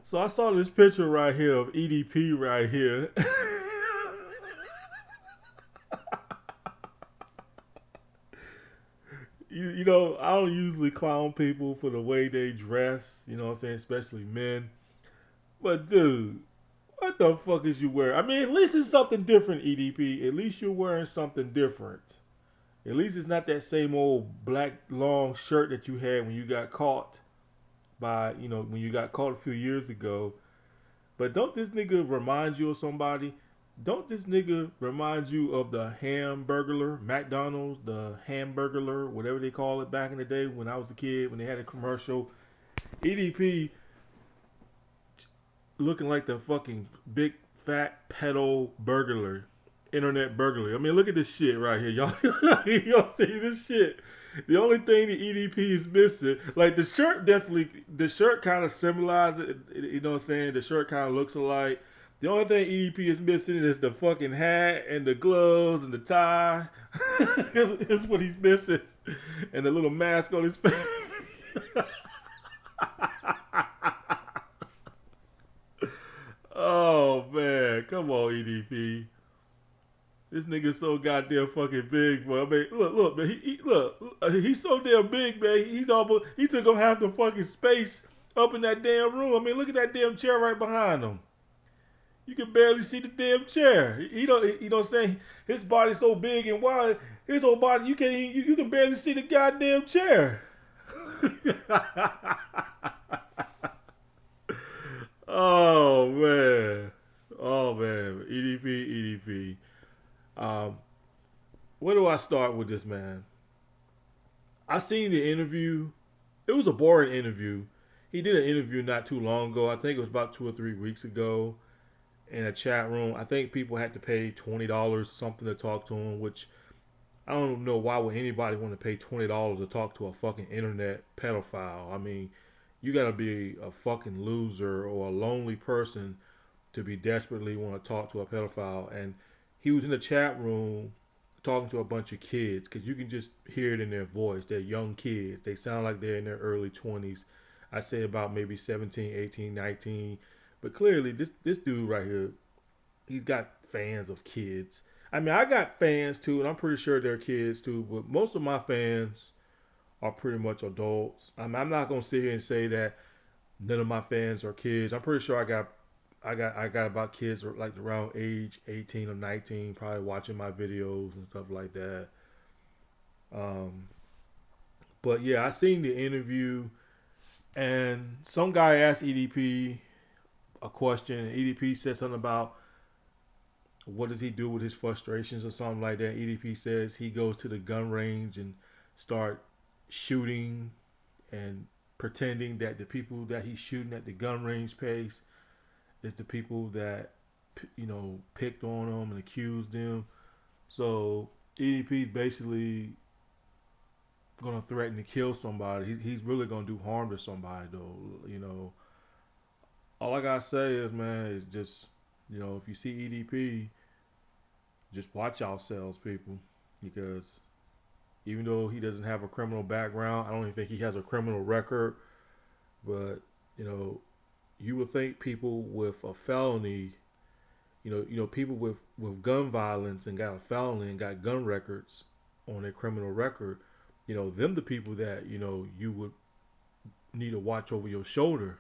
So I saw this picture right here of EDP right here. You know, I don't usually clown people for the way they dress, you know what I'm saying, especially men. But dude, what the fuck is you wearing? I mean, at least it's something different, EDP. At least you're wearing something different. At least it's not that same old black long shirt that you had when you got caught when you got caught a few years ago. But don't this nigga remind you of somebody? Don't this nigga remind you of the Hamburglar, McDonald's, the Hamburglar, whatever they call it back in the day when I was a kid, when they had a commercial? EDP looking like the fucking big fat pedo burglar, internet burglar. I mean, look at this shit right here, y'all. Y'all see this shit? The only thing the EDP is missing, like the shirt, definitely, the shirt kind of symbolizes it. You know what I'm saying? The shirt kind of looks alike. The only thing EDP is missing is the fucking hat and the gloves and the tie. Is what he's missing, and the little mask on his face. Oh man, come on, EDP. This nigga so goddamn fucking big, bro. I mean, look, man. He's so damn big, man. He took up half the fucking space up in that damn room. I mean, look at that damn chair right behind him. You can barely see the damn chair. He don't, you know what I'm saying? His body's so big and wide. His whole body, you can't, you can barely see the goddamn chair. Oh man, oh man, EDP. Um, where do I start with this, man? I seen the interview. It was a boring interview. He did an interview not too long ago. I think it was about 2 or 3 weeks ago in a chat room. I think people had to pay $20 or something to talk to him, which I don't know why would anybody want to pay $20 to talk to a fucking internet pedophile. I mean, you gotta be a fucking loser or a lonely person to be desperately want to talk to a pedophile. And he was in the chat room talking to a bunch of kids because you can just hear it in their voice. They're young kids. They sound like they're in their early 20s. I say about maybe 17, 18, 19. But clearly, this dude right here, he's got fans of kids. I mean, I got fans too, and I'm pretty sure they're kids too. But most of my fans are pretty much adults. I'm not gonna sit here and say that none of my fans are kids. I'm pretty sure I got about kids like around age 18 or 19, probably watching my videos and stuff like that. Um, but yeah, I seen the interview, and some guy asked EDP a question, and EDP said something about what does he do with his frustrations or something like that. EDP says he goes to the gun range and start shooting and pretending that the people that he's shooting at the gun range pace is the people that picked on him and accused him. So EDP is basically gonna threaten to kill somebody. He's really gonna do harm to somebody though. All I gotta say is, man, is just if you see EDP, just watch yourselves, people, because even though he doesn't have a criminal background, I don't even think he has a criminal record. But you know, you would think people with a felony, people with gun violence and got a felony and got gun records on their criminal record, them the people that you would need to watch over your shoulder,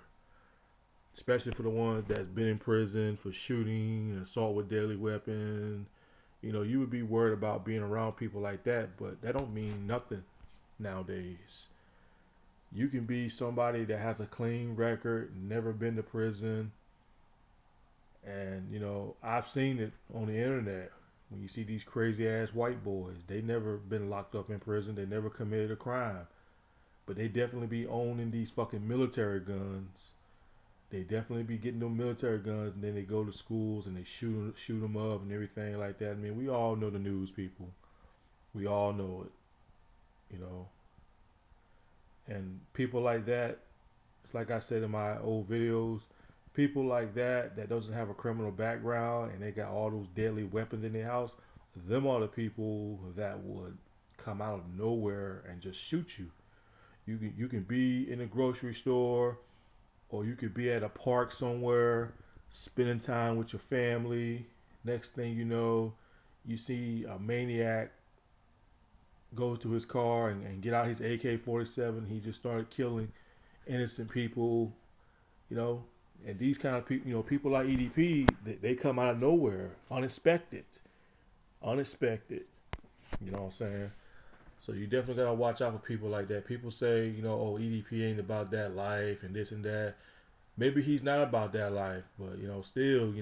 especially for the ones that's been in prison for shooting and assault with deadly weapon. You would be worried about being around people like that, but that don't mean nothing nowadays. You can be somebody that has a clean record, never been to prison, and I've seen it on the internet. When you see these crazy ass white boys, they never been locked up in prison, they never committed a crime, but they definitely be owning these fucking military guns. They definitely be getting them military guns, and then they go to schools and they shoot them up and everything like that. I mean, we all know the news, people. We all know it, And people like that, it's like I said in my old videos, people like that doesn't have a criminal background and they got all those deadly weapons in their house, them are the people that would come out of nowhere and just shoot you. You can be in a grocery store or you could be at a park somewhere, spending time with your family. Next thing you know, you see a maniac go to his car and get out his AK-47. He just started killing innocent people, you know. And these kind of people, people like EDP, they come out of nowhere, unexpected, unexpected. You know what I'm saying? So you definitely gotta watch out for people like that. People say, oh, EDP ain't about that life and this and that. Maybe he's not about that life, but still,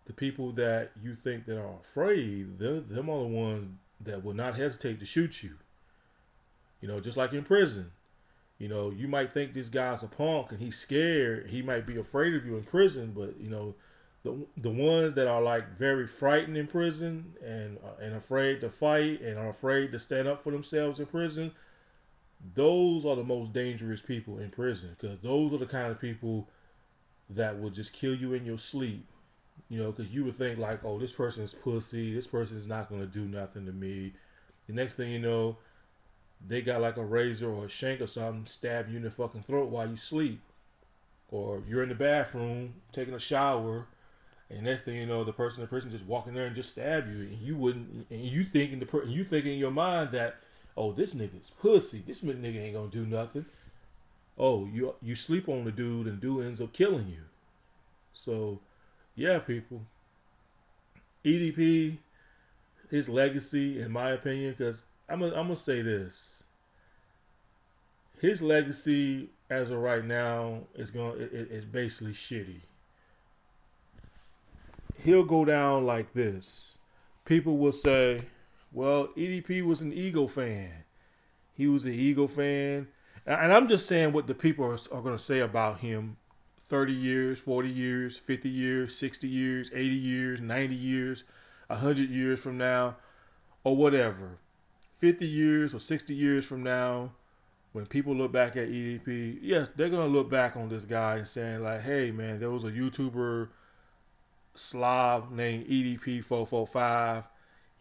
the people that you think that are afraid, them are the ones that will not hesitate to shoot you. Just like in prison. You might think this guy's a punk and he's scared. He might be afraid of you in prison, but the ones that are like very frightened in prison and afraid to fight and are afraid to stand up for themselves in prison, those are the most dangerous people in prison because those are the kind of people that will just kill you in your sleep. Because you would think like, oh, this person is pussy. This person is not gonna do nothing to me. The next thing you know, they got like a razor or a shank or something, stab you in the fucking throat while you sleep. Or you're in the bathroom taking a shower, and next thing you know, the person in prison just walk in there and just stab you, and you wouldn't, and you thinking in your mind that, oh, this nigga's pussy, this nigga ain't gonna do nothing. Oh, you sleep on the dude, and the dude ends up killing you. So, yeah, people, EDP, his legacy, in my opinion, because I'm gonna say this, his legacy as of right now is basically shitty. He'll go down like this. People will say, "Well, EDP was an Eagle fan. He was an Eagle fan," and I'm just saying what the people are going to say about him. 30 years, 40 years, 50 years, 60 years, 80 years, 90 years, 100 years from now, or whatever. 50 years or 60 years from now, when people look back at EDP, yes, they're gonna look back on this guy and saying like, "Hey, man, there was a YouTuber Slav named EDP445.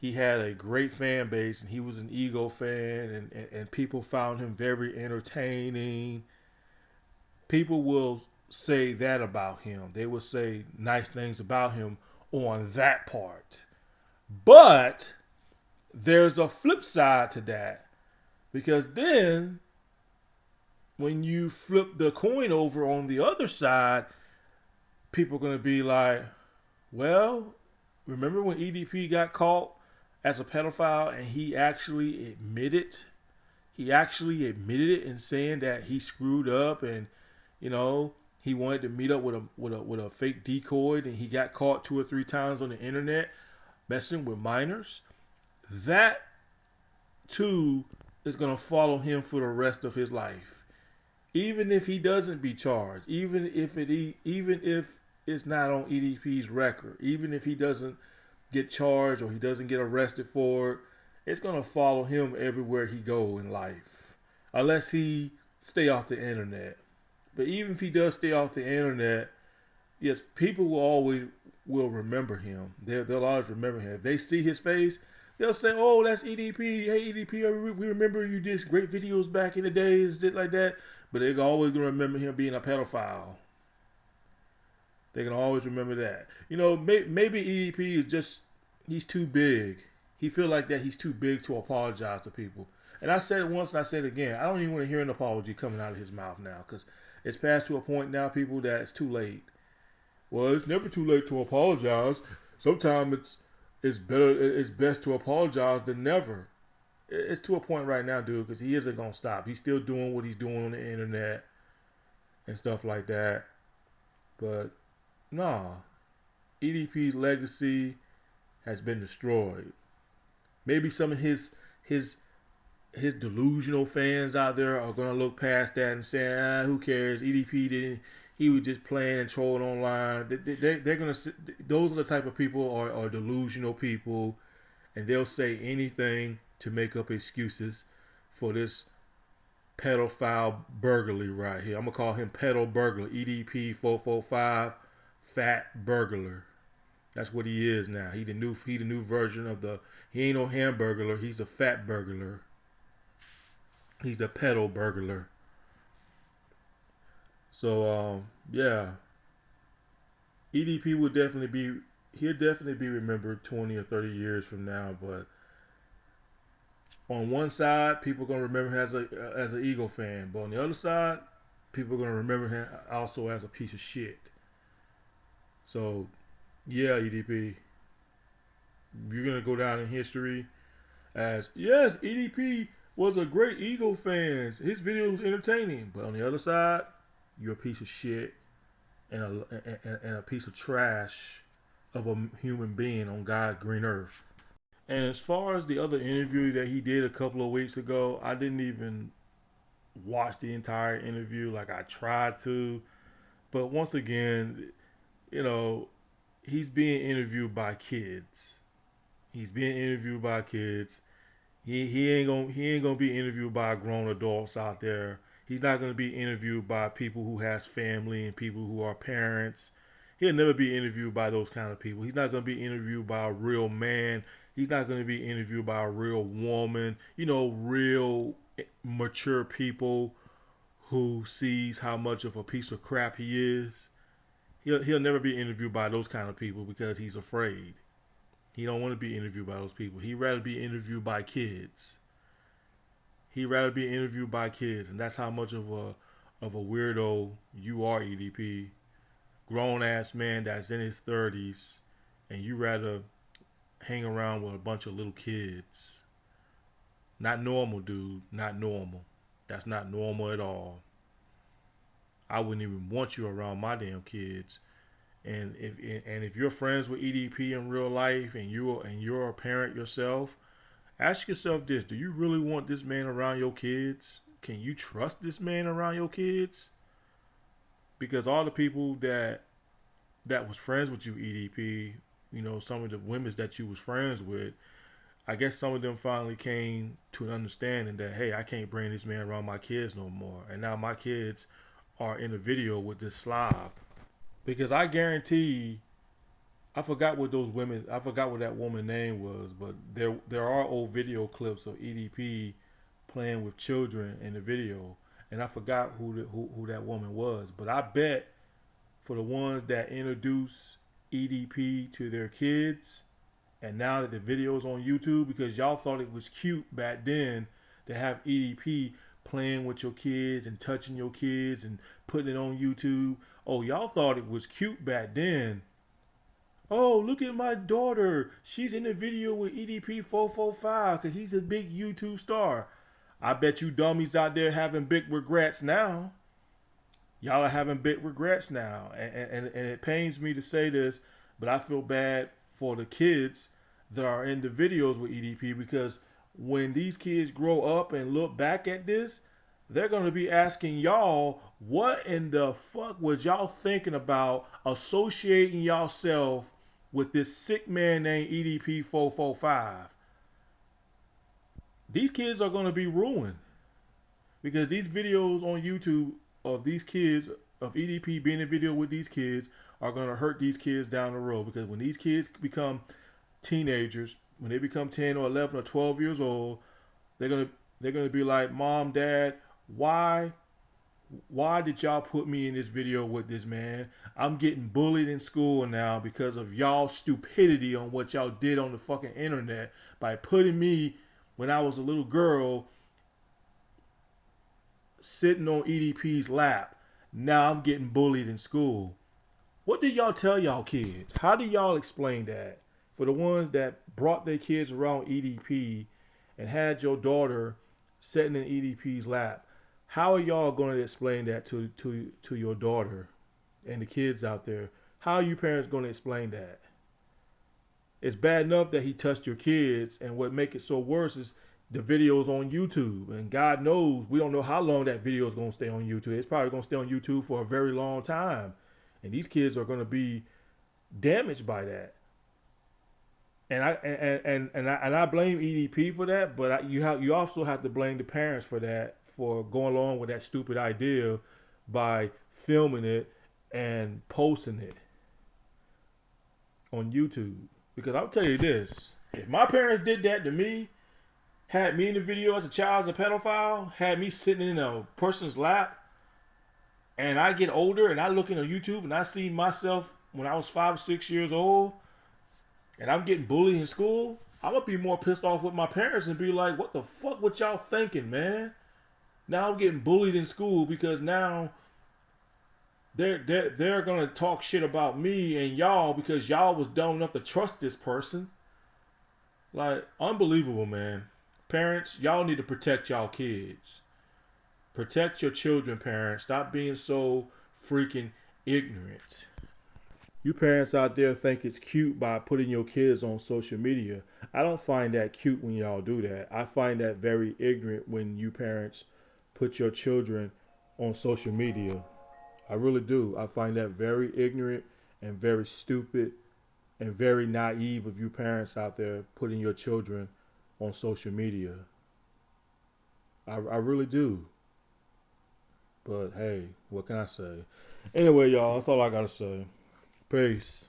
He had a great fan base, and he was an Ego fan, and people found him very entertaining." People will say that about him. They will say nice things about him on that part. But there's a flip side to that because then when you flip the coin over on the other side, people are going to be like, well, remember when EDP got caught as a pedophile and he actually admitted it and saying that he screwed up and he wanted to meet up with a fake decoy and he got caught 2 or 3 times on the internet messing with minors. That too is going to follow him for the rest of his life. Even if he doesn't be charged, even if it's not on EDP's record, even if he doesn't get charged or he doesn't get arrested for it, it's gonna follow him everywhere he go in life, unless he stay off the internet. But even if he does stay off the internet, yes, people will remember him. They'll always remember him. If they see his face, they'll say, "Oh, that's EDP. Hey, EDP, we remember you did great videos back in the days, did like that." But they're always gonna remember him being a pedophile. They can always remember that. Maybe EDP is just he's too big. He feel like that he's too big to apologize to people. And I said it once and I said it again. I don't even want to hear an apology coming out of his mouth now because it's past to a point now, people, that it's too late. Well, it's never too late to apologize. Sometimes it's better. It's best to apologize than never. It's to a point right now, dude, because he isn't gonna stop. He's still doing what he's doing on the internet and stuff like that. But nah, EDP's legacy has been destroyed. Maybe some of his delusional fans out there are gonna look past that and say, who cares? EDP didn't. He was just playing and trolling online. They're gonna. Those are the type of people are delusional people, and they'll say anything to make up excuses for this pedophile burglary right here. I'm gonna call him pedo burglar. EDP445, fat burglar. That's what he is now. He the new version of the. He ain't no hamburglar. He's the fat burglar. He's the pedo burglar. So yeah, EDP will definitely be he'll definitely be remembered 20 or 30 years from now. But on one side, people are gonna remember him as an Eagle fan, but on the other side, people are gonna remember him also as a piece of shit. So yeah, EDP, you're gonna go down in history as yes, EDP was a great Eagle fan. His video was entertaining, but on the other side, you're a piece of shit and a piece of trash of a human being on God's green earth. And as far as the other interview that he did a couple of weeks ago, I didn't even watch the entire interview like I tried to. But once again, you know, he's being interviewed by kids. He's being interviewed by kids. He ain't gonna be interviewed by grown adults out there. He's not gonna be interviewed by people who has family and people who are parents. He'll never be interviewed by those kind of people. He's not gonna be interviewed by a real man. He's not gonna be interviewed by a real woman. You know, real mature people who sees how much of a piece of crap he is. He'll never be interviewed by those kind of people because he's afraid. He don't want to be interviewed by those people. He'd rather be interviewed by kids. He'd rather be interviewed by kids, and that's how much of a weirdo you are, EDP. Grown ass man that's in his 30s, and you rather hang around with a bunch of little kids. Not normal, dude. Not normal. That's not normal at all. I wouldn't even want you around my damn kids. And if you're friends with EDP in real life and you're a parent yourself, ask yourself this: do you really want this man around your kids? Can you trust this man around your kids? Because all the people that was friends with you, EDP, some of the women that you was friends with, I guess some of them finally came to an understanding that hey, I can't bring this man around my kids no more. And now my kids are in a video with this slob. Because I guarantee I forgot what that woman's name was, but there are old video clips of EDP playing with children in the video, and I forgot who that woman was. But I bet for the ones that introduce EDP to their kids, and now that the video's on YouTube, because y'all thought it was cute back then to have EDP playing with your kids and touching your kids and putting it on YouTube. Oh, y'all thought it was cute back then. Oh, look at my daughter. She's in the video with EDP445 because he's a big YouTube star. I bet you dummies out there having big regrets now. Y'all are having big regrets now. And it pains me to say this, but I feel bad for the kids that are in the videos with EDP because when these kids grow up and look back at this, they're going to be asking y'all, what in the fuck was y'all thinking about associating yourself with this sick man named EDP445? These kids are going to be ruined because these videos on YouTube of these kids, of EDP being in a video with these kids, are going to hurt these kids down the road. Because when these kids become teenagers, when they become 10 or 11 or 12 years old, they're going to be like, Mom, Dad, why did y'all put me in this video with this man? I'm getting bullied in school now because of y'all stupidity on what y'all did on the fucking internet by putting me when I was a little girl sitting on EDP's lap. Now I'm getting bullied in school. What did y'all tell y'all kids? How do y'all explain that? For the ones that brought their kids around EDP and had your daughter sitting in EDP's lap, how are y'all going to explain that to your daughter and the kids out there? How are you parents going to explain that? It's bad enough that he touched your kids, and what make it so worse is the videos on YouTube. And God knows we don't know how long that video is going to stay on YouTube. It's probably going to stay on YouTube for a very long time, and these kids are going to be damaged by that. And I blame EDP for that, but you also have to blame the parents for that, for going along with that stupid idea by filming it and posting it on YouTube. Because I'll tell you this: if my parents did that to me, had me in the video as a child as a pedophile, had me sitting in a person's lap, and I get older and I look into YouTube and I see myself when I was 5, 6 years old and I'm getting bullied in school, I'm gonna be more pissed off with my parents and be like, what the fuck what y'all thinking, man? Now I'm getting bullied in school because now they're gonna talk shit about me and y'all because y'all was dumb enough to trust this person. Like, unbelievable, man. Parents, y'all need to protect y'all kids. Protect your children, parents. Stop being so freaking ignorant. You parents out there think it's cute by putting your kids on social media. I don't find that cute when y'all do that. I find that very ignorant when you parents put your children on social media. I really do. I find that very ignorant and very stupid and very naive of you parents out there putting your children on social media. I really do. But hey, what can I say? Anyway, y'all, that's all I gotta say. Peace.